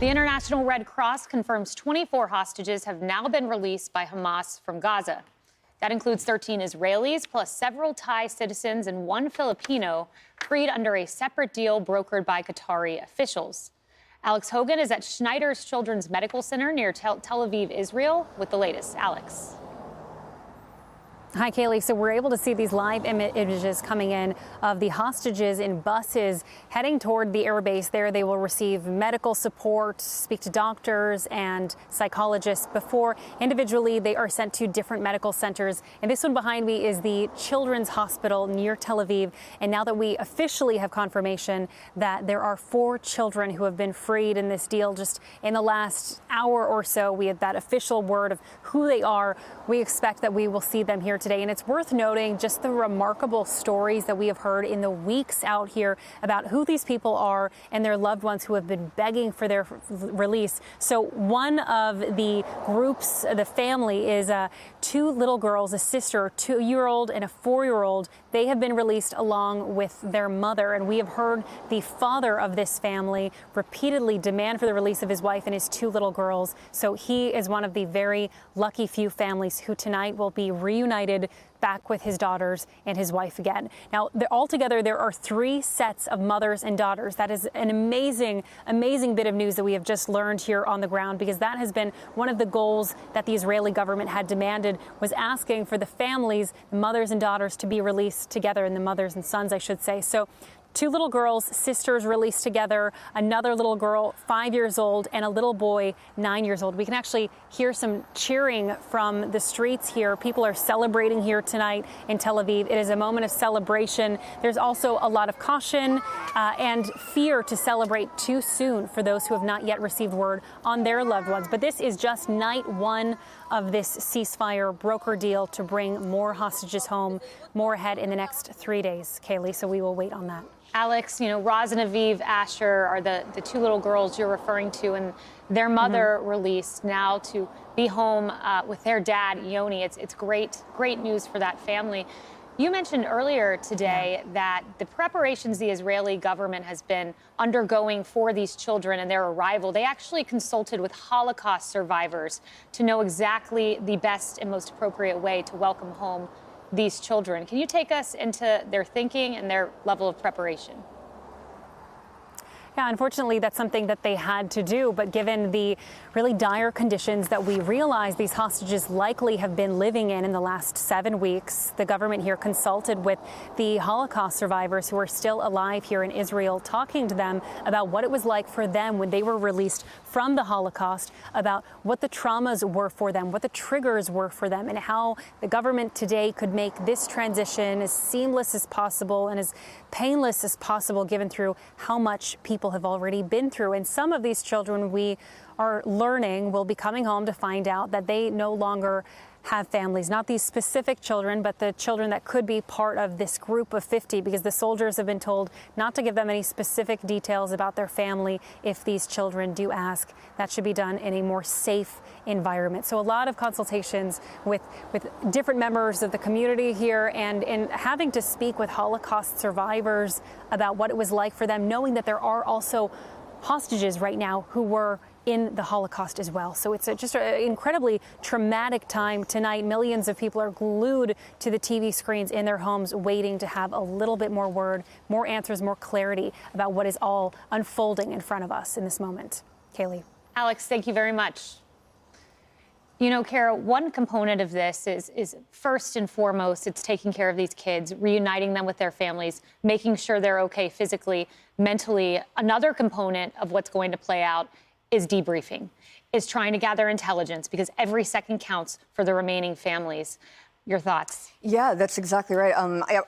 The International Red Cross confirms 24 hostages have now been released by Hamas from Gaza. That includes 13 Israelis, plus several Thai citizens and one Filipino, freed under a separate deal brokered by Qatari officials. Alex Hogan is at Schneider's Children's Medical Center near Tel Aviv, Israel, with the latest. Alex. Hi, Kaylee. So we're able to see these live images coming in of the hostages in buses heading toward the airbase. There they will receive medical support, speak to doctors and psychologists before individually they are sent to different medical centers. And this one behind me is the Children's Hospital near Tel Aviv. And now that we officially have confirmation that there are 4 children who have been freed in this deal just in the last hour or so, we have that official word of who they are. We expect that we will see them here today. And it's worth noting just the remarkable stories that we have heard in the weeks out here about who these people are and their loved ones who have been begging for their release. So one of the groups, the family, is 2 little girls, a sister, a 2-year-old and a 4-year-old. They have been released along with their mother. And we have heard the father of this family repeatedly demand for the release of his wife and his 2 little girls. So he is one of the very lucky few families who tonight will be reunited back with his daughters and his wife again. Now, altogether, there are 3 sets of mothers and daughters. That is an amazing, amazing bit of news that we have just learned here on the ground, because that has been one of the goals that the Israeli government had demanded, was asking for the families, the mothers and daughters, to be released together, and the mothers and sons, I should say. So 2 little girls, sisters, released together, another little girl, 5 years old, and a little boy, 9 years old. We can actually hear some cheering from the streets here. People are celebrating here tonight in Tel Aviv. It is a moment of celebration. There's also a lot of caution and fear to celebrate too soon for those who have not yet received word on their loved ones. But this is just night 1 of this ceasefire broker deal to bring more hostages home, more ahead in the next 3 days, Kaylee. So we will wait on that. Alex, you know, Roz and Aviv Asher are the 2 little girls you're referring to, and their mother released now to be home with their dad, Yoni. It's great news for that family. You mentioned earlier today that the preparations the Israeli government has been undergoing for these children and their arrival, they actually consulted with Holocaust survivors to know exactly the best and most appropriate way to welcome home these children. Can you take us into their thinking and their level of preparation? Yeah, unfortunately, that's something that they had to do. But given the really dire conditions that we realize these hostages likely have been living in the last 7 weeks, the government here consulted with the Holocaust survivors who are still alive here in Israel, talking to them about what it was like for them when they were released from the Holocaust, about what the traumas were for them, what the triggers were for them, and how the government today could make this transition as seamless as possible and as painless as possible, given through how much people have already been through. And some of these children, we are learning, will be coming home to find out that they no longer have families. Not these specific children, but the children that could be part of this group of 50, because the soldiers have been told not to give them any specific details about their family if these children do ask. That should be done in a more safe environment. So a lot of consultations with different members of the community here, and having to speak with Holocaust survivors about what it was like for them, knowing that there are also hostages right now who were in the Holocaust as well. So it's just an incredibly traumatic time tonight. Millions of people are glued to the TV screens in their homes, waiting to have a little bit more word, more answers, more clarity about what is all unfolding in front of us in this moment. Kaylee. Alex, thank you very much. You know, Kara, one component of this is first and foremost, it's taking care of these kids, reuniting them with their families, making sure they're okay physically, mentally. Another component of what's going to play out is debriefing, is trying to gather intelligence, because every second counts for the remaining families. Your thoughts? Yeah, that's exactly right.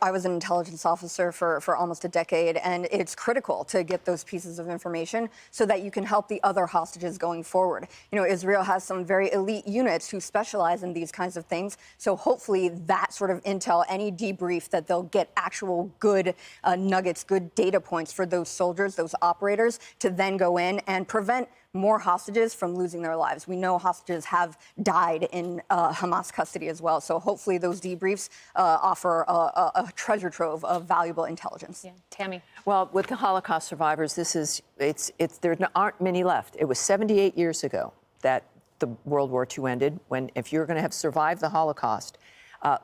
I was an intelligence officer for almost a decade, and it's critical to get those pieces of information so that you can help the other hostages going forward. You know, Israel has some very elite units who specialize in these kinds of things, so hopefully that sort of intel, any debrief, that they'll get actual good nuggets, good data points for those soldiers, those operators, to then go in and prevent more hostages from losing their lives. We know hostages have died in Hamas custody as well, so hopefully those debriefs tapes offer a treasure trove of valuable intelligence. Yeah. Tammy. Well, with the Holocaust survivors, there aren't many left. It was 78 years ago that the World War II ended, when if you're going to have survived the Holocaust,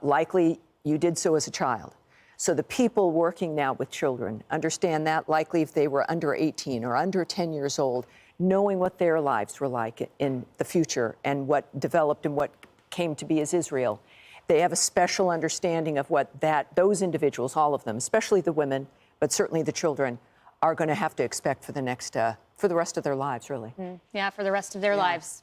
likely you did so as a child. So the people working now with children understand that, likely if they were under 18 or under 10 years old, knowing what their lives were like in the future and what developed and what came to be as Israel. They have a special understanding of what those individuals, all of them, especially the women, but certainly the children, are going to have to expect for the rest of their lives, really. Yeah, for the rest of their lives.